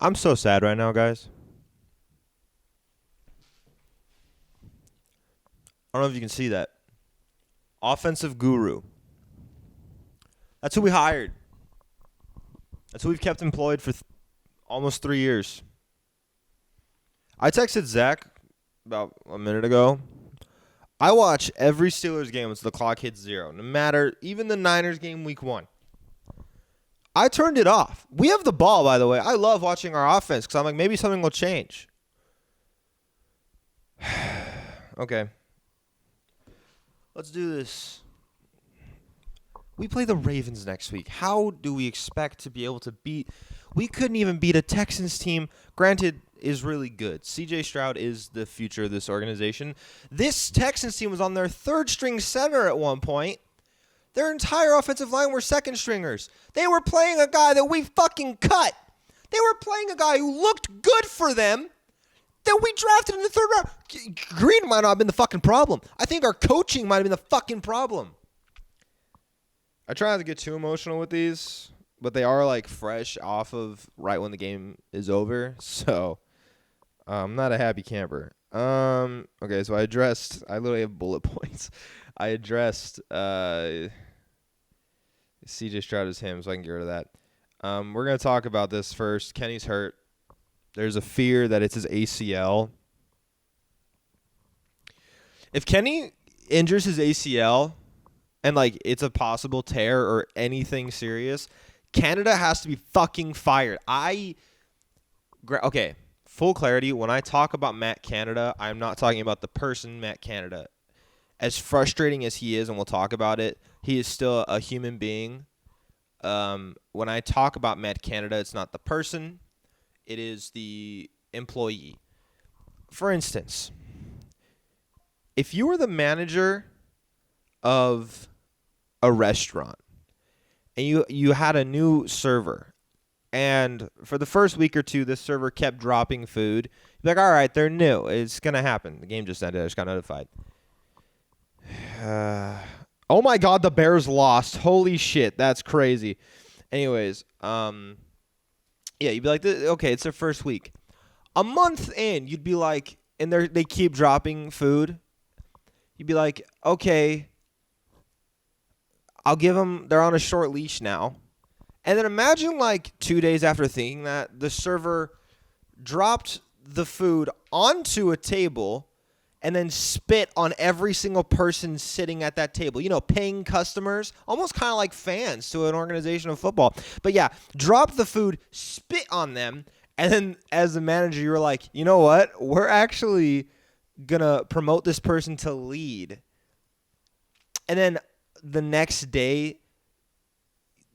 I'm so sad right now, guys. I don't know if you can see that. Offensive guru. That's who we hired. That's who we've kept employed for almost 3 years. I texted Zach about a minute ago. I watch every Steelers game until the clock hits 0. No matter, even the Niners game week 1. I turned it off. We have the ball, by the way. I love watching our offense because I'm like, maybe something will change. Okay. Let's do this. We play the Ravens next week. How do we expect to be able to beat? We couldn't even beat a Texans team. Granted, is really good. C.J. Stroud is the future of this organization. This Texans team was on their third-string center at one point. Their entire offensive line were second stringers. They were playing a guy that we fucking cut. They were playing a guy who looked good for them that we drafted in the third round. Green might not have been the fucking problem. I think our coaching might have been the fucking problem. I try not to get too emotional with these, but they are like fresh off of right when the game is over. So I'm not a happy camper. Okay, so I literally have bullet points. I addressed CJ Stroud is him, so I can get rid of that. We're going to talk about this first. Kenny's hurt. There's a fear that it's his ACL. If Kenny injures his ACL and, like, it's a possible tear or anything serious, Canada has to be fucking fired. Okay, full clarity. When I talk about Matt Canada, I'm not talking about the person Matt Canada. As frustrating as he is, and we'll talk about it, he is still a human being. When I talk about Matt Canada, it's not the person. It is the employee. For instance, if you were the manager of a restaurant and you had a new server, and for the first week or two, this server kept dropping food, you're like, all right, they're new. It's going to happen. The game just ended. I just got notified. Oh my God, the Bears lost. Holy shit, that's crazy. Anyways, yeah, you'd be like, okay, it's their first week. A month in, you'd be like, and they keep dropping food. You'd be like, okay, I'll give them, they're on a short leash now. And then imagine like 2 days after thinking that, the server dropped the food onto a table and then spit on every single person sitting at that table. You know, paying customers, almost kind of like fans to an organization of football. But yeah, drop the food, spit on them, and then as the manager, you're like, you know what? We're actually going to promote this person to lead. And then the next day,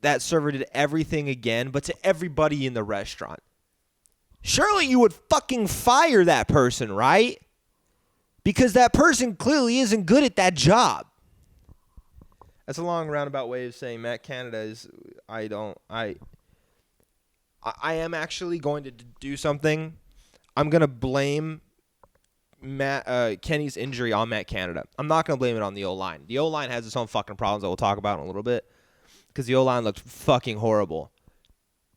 that server did everything again, but to everybody in the restaurant. Surely you would fucking fire that person, right? Because that person clearly isn't good at that job. That's a long roundabout way of saying Matt Canada is, I am actually going to do something. I'm going to blame Kenny's injury on Matt Canada. I'm not going to blame it on the O-line. The O-line has its own fucking problems that we'll talk about in a little bit because the O-line looked fucking horrible.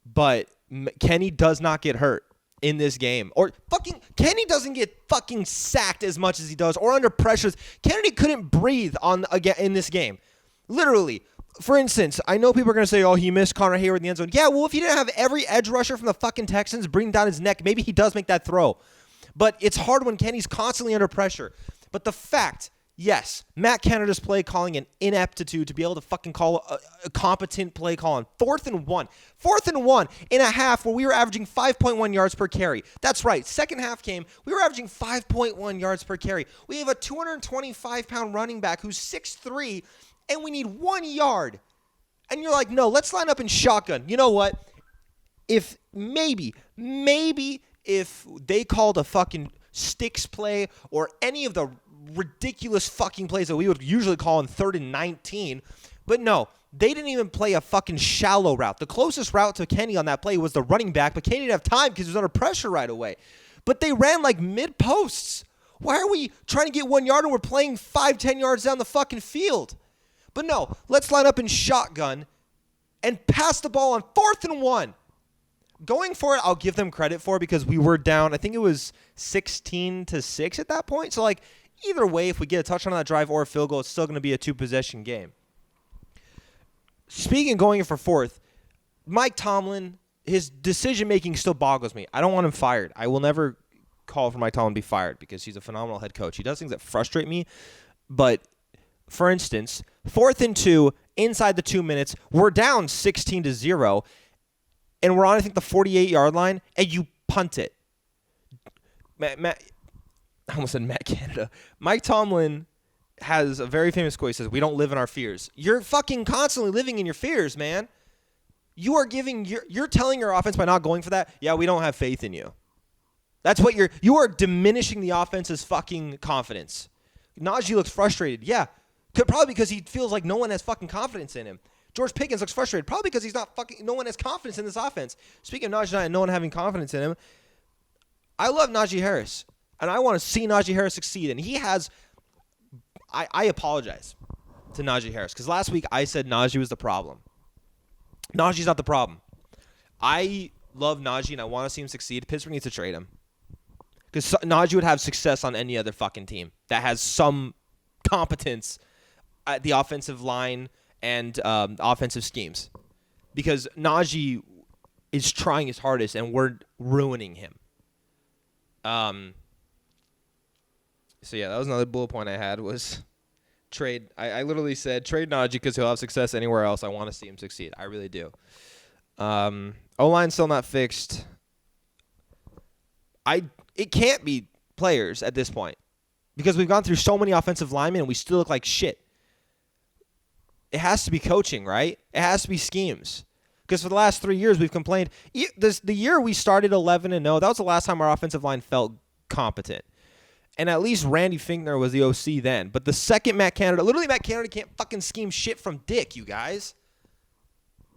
But Kenny does not get hurt in this game. Or fucking Kenny doesn't get fucking sacked as much as he does or under pressures. Kennedy couldn't breathe in this game. Literally. For instance, I know people are going to say, oh, he missed Connor Hayward in the end zone. Yeah, well, if he didn't have every edge rusher from the fucking Texans bring down his neck, maybe he does make that throw. But it's hard when Kenny's constantly under pressure. But the fact, yes, Matt Canada's play calling an ineptitude to be able to fucking call a competent play call on 4th and 1. 4th and 1 in a half where we were averaging 5.1 yards per carry. That's right. Second half came, we were averaging 5.1 yards per carry. We have a 225-pound running back who's 6'3", and we need 1 yard. And you're like, no, let's line up in shotgun. You know what? If maybe if they called a fucking sticks play or any of the ridiculous fucking plays that we would usually call in 3rd and 19. But no, they didn't even play a fucking shallow route. The closest route to Kenny on that play was the running back, but Kenny didn't have time because he was under pressure right away. But they ran like mid-posts. Why are we trying to get 1 yard and we're playing 5-10 yards down the fucking field? But no, let's line up in shotgun and pass the ball on 4th and 1. going for it, I'll give them credit for because we were down. I think it was 16-6 at that point. So, like, either way, if we get a touchdown on that drive or a field goal, it's still going to be a 2-possession game. Speaking of going in for fourth, Mike Tomlin, his decision-making still boggles me. I don't want him fired. I will never call for Mike Tomlin to be fired because he's a phenomenal head coach. He does things that frustrate me. But, for instance, 4th and 2, inside the 2 minutes, we're down 16-0, and we're on, I think, the 48-yard line, and you punt it. I almost said Matt Canada. Mike Tomlin has a very famous quote. He says, "We don't live in our fears." You're fucking constantly living in your fears, man. You are you're telling your offense by not going for that, yeah, we don't have faith in you. That's what you are diminishing the offense's fucking confidence. Najee looks frustrated. Yeah, probably because he feels like no one has fucking confidence in him. George Pickens looks frustrated, probably because no one has confidence in this offense. Speaking of Najee and no one having confidence in him, I love Najee Harris, and I want to see Najee Harris succeed. And he has. I apologize to Najee Harris because last week I said Najee was the problem. Najee's not the problem. I love Najee and I want to see him succeed. Pittsburgh needs to trade him because Najee would have success on any other fucking team that has some competence at the offensive line and offensive schemes, because Najee is trying his hardest and we're ruining him. So yeah, that was another bullet point I had was trade. I literally said trade Najee because he'll have success anywhere else. I want to see him succeed. I really do. O-line's still not fixed. It can't be players at this point because we've gone through so many offensive linemen and we still look like shit. It has to be coaching, right? It has to be schemes. Because for the last 3 years, we've complained. The year we started 11-0, that was the last time our offensive line felt competent. And at least Randy Finkner was the OC then. But the second Matt Canada, literally Matt Canada can't fucking scheme shit from dick, you guys.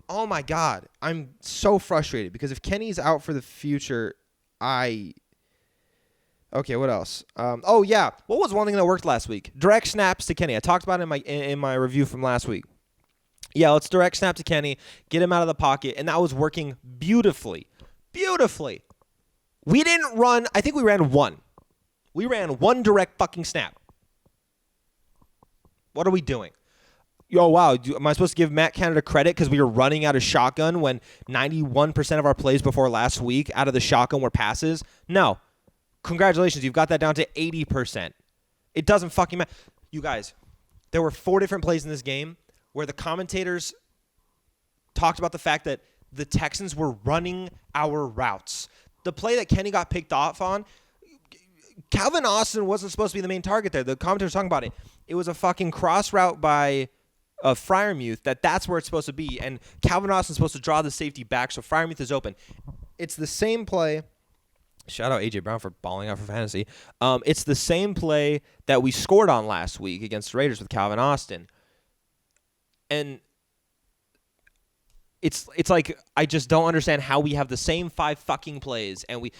Oh, my God. I'm so frustrated because if Kenny's out for the future, Okay, what else? Oh, yeah. What was one thing that worked last week? Direct snaps to Kenny. I talked about it in my review from last week. Yeah, let's direct snap to Kenny, get him out of the pocket, and that was working beautifully. Beautifully. We didn't run. I think we ran one. We ran one direct fucking snap. What are we doing? Oh, wow. Am I supposed to give Matt Canada credit because we were running out of shotgun when 91% of our plays before last week out of the shotgun were passes? No. Congratulations. You've got that down to 80%. It doesn't fucking matter. You guys, there were 4 different plays in this game where the commentators talked about the fact that the Texans were running our routes. The play that Kenny got picked off on, Calvin Austin wasn't supposed to be the main target there. The commentators were talking about it. It was a fucking cross route by Freiermuth that's where it's supposed to be. And Calvin Austin's supposed to draw the safety back, so Freiermuth is open. It's the same play. Shout out A.J. Brown for balling out for fantasy. It's the same play that we scored on last week against the Raiders with Calvin Austin. And it's like I just don't understand how we have the same 5 fucking plays. And we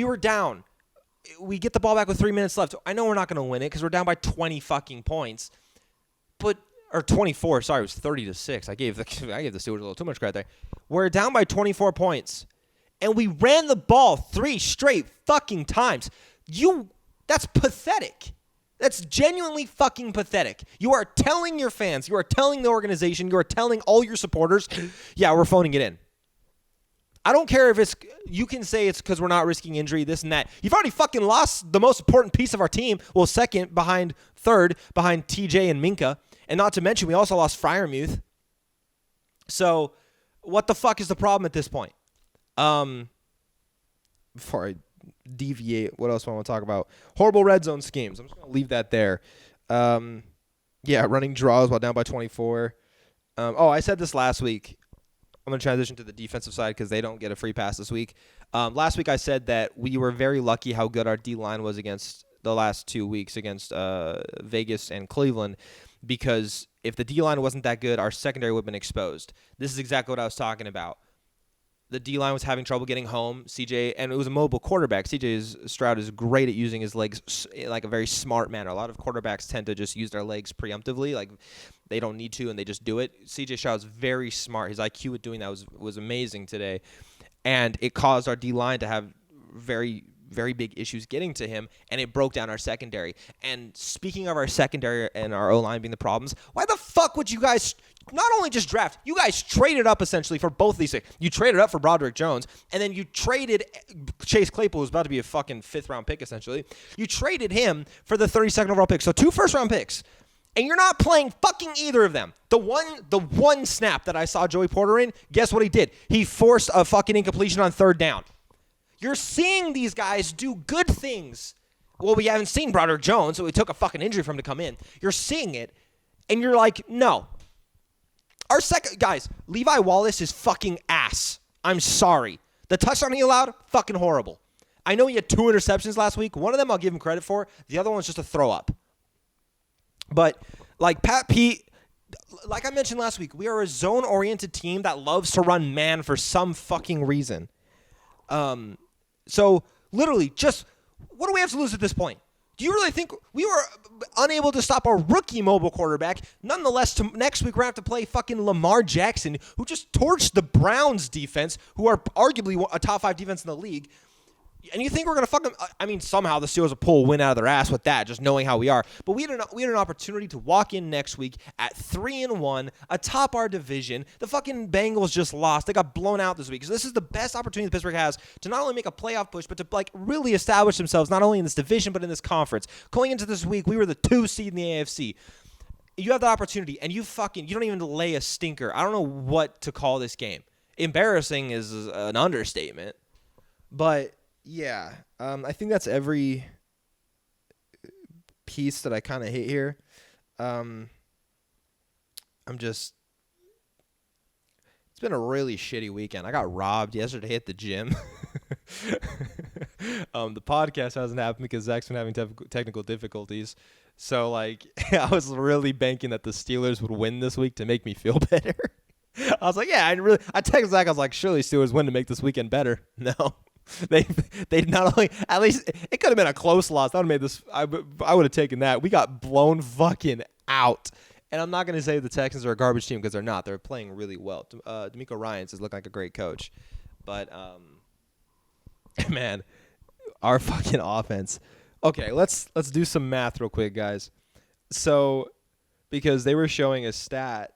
were down. We get the ball back with 3 minutes left. I know we're not going to win it because we're down by 20 fucking points. Or 24. Sorry, it was 30-6. I gave the Steelers a little too much credit there. We're down by 24 points. And we ran the ball 3 straight fucking times. That's pathetic. That's genuinely fucking pathetic. You are telling your fans, you are telling the organization, you are telling all your supporters, yeah, we're phoning it in. I don't care if you can say it's because we're not risking injury, this and that. You've already fucking lost the most important piece of our team. Well, third behind TJ and Minka. And not to mention, we also lost Freiermuth. So, what the fuck is the problem at this point? Before I deviate, what else do I want to talk about? Horrible red zone schemes. I'm just going to leave that there. Running draws while down by 24. I said this last week. I'm going to transition to the defensive side because they don't get a free pass this week. Last week I said that we were very lucky how good our D-line was against the last 2 weeks against Vegas and Cleveland, because if the D-line wasn't that good, our secondary would have been exposed. This is exactly what I was talking about. The D-line was having trouble getting home. CJ, and it was a mobile quarterback. Stroud is great at using his legs like a very smart manner. A lot of quarterbacks tend to just use their legs preemptively, like they don't need to, and they just do it. CJ Stroud is very smart. His IQ at doing that was amazing today. and it caused our D-line to have very, very big issues getting to him, and it broke down our secondary. And speaking of our secondary and our O-line being the problems, why the fuck would you guys not only just draft, you guys traded up essentially for both these things. You traded up for Broderick Jones, and then you traded Chase Claypool, who's about to be a fucking 5th-round pick essentially. You traded him for the 32nd overall pick. So 2 first-round picks. And you're not playing fucking either of them. The one snap that I saw Joey Porter in, guess what he did? He forced a fucking incompletion on 3rd down. You're seeing these guys do good things. Well, we haven't seen Broderick Jones, so it took a fucking injury for him to come in. You're seeing it, and you're like, no. Our second, guys, Levi Wallace is fucking ass. I'm sorry. The touchdown he allowed, fucking horrible. I know he had 2 interceptions last week. One of them I'll give him credit for. The other one's just a throw up. But, like, Pat Pete, like I mentioned last week, we are a zone-oriented team that loves to run man for some fucking reason. So, literally, just what do we have to lose at this point? Do you really think we were unable to stop a rookie mobile quarterback? Nonetheless, next week we're going to have to play fucking Lamar Jackson, who just torched the Browns defense, who are arguably a top 5 defense in the league. And you think we're going to fucking – I mean, somehow the Steelers will pull a win out of their ass with that, just knowing how we are. But we had an opportunity to walk in next week at 3-1, atop our division. The fucking Bengals just lost. They got blown out this week. So this is the best opportunity Pittsburgh has to not only make a playoff push, but to, like, really establish themselves not only in this division but in this conference. Going into this week, we were the 2 seed in the AFC. You have the opportunity, and you don't even lay a stinker. I don't know what to call this game. Embarrassing is an understatement. But – yeah, I think that's every piece that I kind of hit here. It's been a really shitty weekend. I got robbed yesterday at the gym. The podcast hasn't happened because Zach's been having technical difficulties. So, like, I was really banking that the Steelers would win this week to make me feel better. I was like, yeah, I texted Zach. I was like, surely Steelers win to make this weekend better. No. They not only, at least it could have been a close loss. That would have made this. I would have taken that. We got blown fucking out. And I'm not going to say the Texans are a garbage team because they're not. They're playing really well. D'Amico Ryans has looked like a great coach. But, man, our fucking offense. Okay, let's do some math real quick, guys. So, because they were showing a stat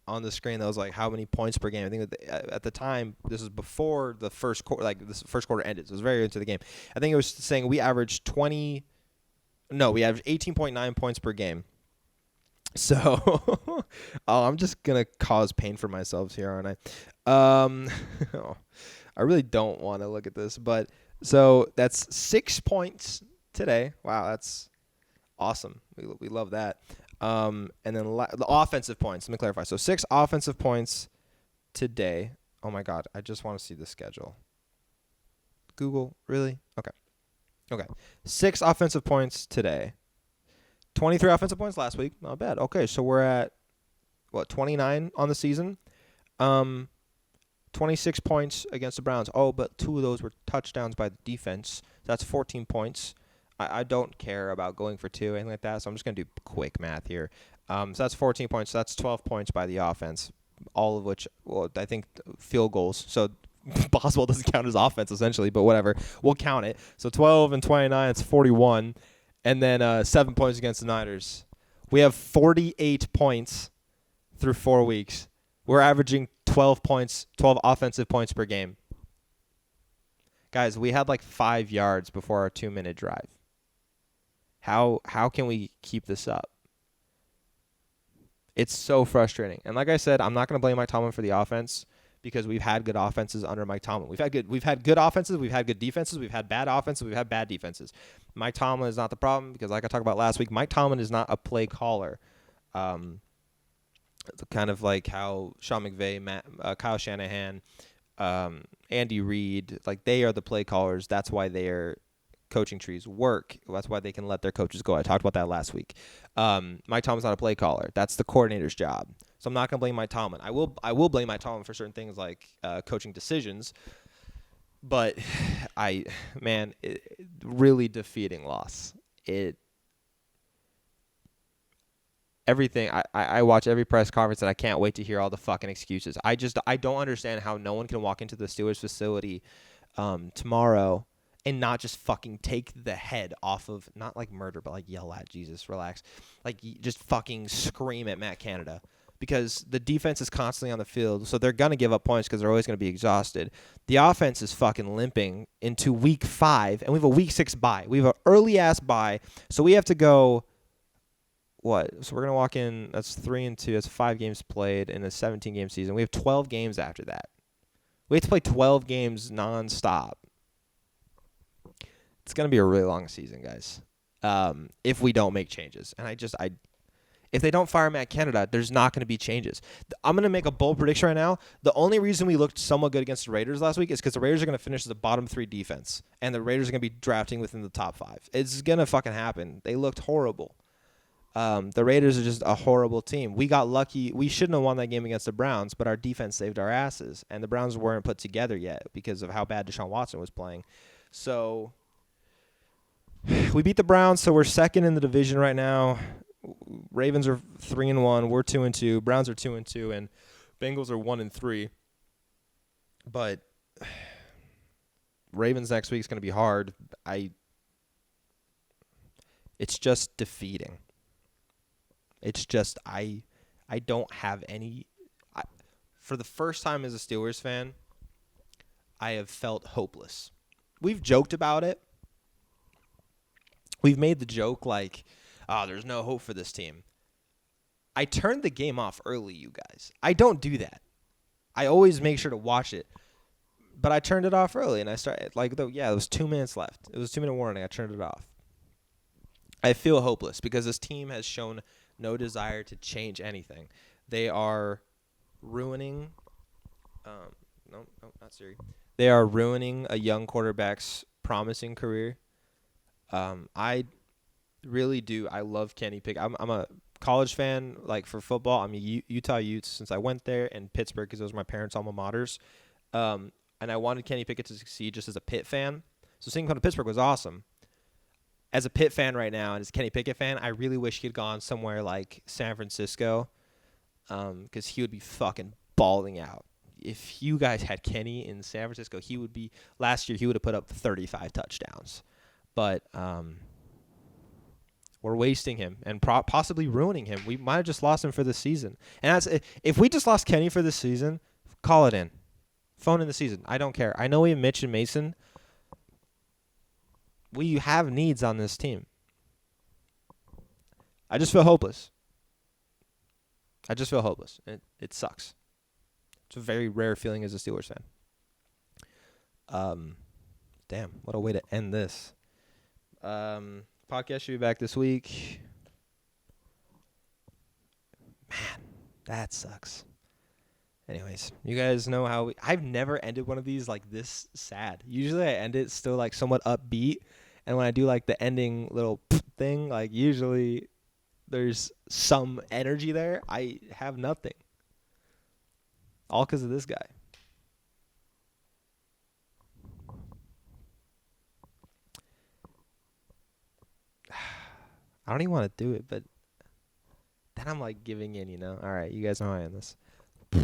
on the screen that was like how many points per game. I think that at the time, this was before the first quarter, like this first quarter ended. So it was very into the game. I think it was saying we averaged 18.9 points per game. So, I'm just going to cause pain for myself here, aren't I? I really don't want to look at this, but so that's 6 points today. Wow, that's awesome. We love that. And then the offensive points. Let me clarify. So 6 offensive points today. Oh, my God. I just want to see the schedule. Google, really? Okay. 6 offensive points today. 23 offensive points last week. Not bad. Okay, so we're at, 29 on the season? 26 points against the Browns. Oh, but 2 of those were touchdowns by the defense. That's 14 points. I don't care about going for 2 or anything like that, so I'm just going to do quick math here. So that's 14 points. So that's 12 points by the offense, all of which, I think field goals. So Boswell doesn't count as offense, essentially, but whatever. We'll count it. So 12 and 29, it's 41. And then 7 points against the Niners. We have 48 points through 4 weeks. We're averaging 12 offensive points per game. Guys, we had like 5 yards before our 2-minute drive. How can we keep this up? It's so frustrating. And like I said, I'm not going to blame Mike Tomlin for the offense because we've had good offenses under Mike Tomlin. We've had good offenses, we've had good defenses, we've had bad offenses, we've had bad defenses. Mike Tomlin is not the problem because like I talked about last week, Mike Tomlin is not a play caller. Kind of like how Sean McVay, Kyle Shanahan, Andy Reid, like they are the play callers. That's why their coaching trees work. That's why they can let their coaches go. I talked about that last week. Mike Tomlin's not a play caller. That's the coordinator's job. So I'm not going to blame Mike Tomlin. I will blame Mike Tomlin for certain things like coaching decisions. But really defeating loss. everything. I watch every press conference, and I can't wait to hear all the fucking excuses. I don't understand how no one can walk into the Steelers facility tomorrow and not just fucking take the head off of, not like murder, but like yell at, Jesus, relax. Like just fucking scream at Matt Canada. Because the defense is constantly on the field, so they're going to give up points because they're always going to be exhausted. The offense is fucking limping into week 5, and we have a week 6 bye. We have an early-ass bye, so we have to go, what? So we're going to walk in, that's 3-2, that's 5 games played in a 17-game season. We have 12 games after that. We have to play 12 games nonstop. It's going to be a really long season, guys, if we don't make changes. And if they don't fire Matt Canada, there's not going to be changes. I'm going to make a bold prediction right now. The only reason we looked somewhat good against the Raiders last week is because the Raiders are going to finish as the bottom 3 defense, and the Raiders are going to be drafting within the top 5. It's going to fucking happen. They looked horrible. The Raiders are just a horrible team. We got lucky. We shouldn't have won that game against the Browns, but our defense saved our asses, and the Browns weren't put together yet because of how bad Deshaun Watson was playing. So we beat the Browns, so we're second in the division right now. Ravens are 3-1. We're 2-2. Browns are 2-2, and Bengals are 1-3. But Ravens next week is going to be hard. It's just defeating. It's just I don't have any. For the first time as a Steelers fan, I have felt hopeless. We've joked about it. We've made the joke like, oh, there's no hope for this team. I turned the game off early, you guys. I don't do that. I always make sure to watch it. But I turned it off early, and I started, it was 2 minutes left. It was a 2-minute warning. I turned it off. I feel hopeless because this team has shown no desire to change anything. They are ruining no, not Siri. They are ruining a young quarterback's promising career. I really do. I love Kenny Pickett. I'm a college fan, like for football. I'm a Utah Utes since I went there, and Pittsburgh because those were my parents' alma maters. And I wanted Kenny Pickett to succeed just as a Pitt fan. So seeing him come to Pittsburgh was awesome. As a Pitt fan right now and as a Kenny Pickett fan, I really wish he had gone somewhere like San Francisco because he would be fucking balling out. If you guys had Kenny in San Francisco, last year he would have put up 35 touchdowns. But we're wasting him and possibly ruining him. We might have just lost him for the season. And if we just lost Kenny for the season, call it in. Phone in the season. I don't care. I know we have Mitch and Mason. We have needs on this team. I just feel hopeless. It sucks. It's a very rare feeling as a Steelers fan. Damn, what a way to end this. Podcast should be back this week. Man, that sucks. Anyways, you guys know how I've never ended one of these like this sad. Usually I end it still like somewhat upbeat. And when I do like the ending little thing, like usually there's some energy there. I have nothing. All because of this guy. I don't even want to do it, but then I'm like giving in, you know? All right, you guys know how I end this.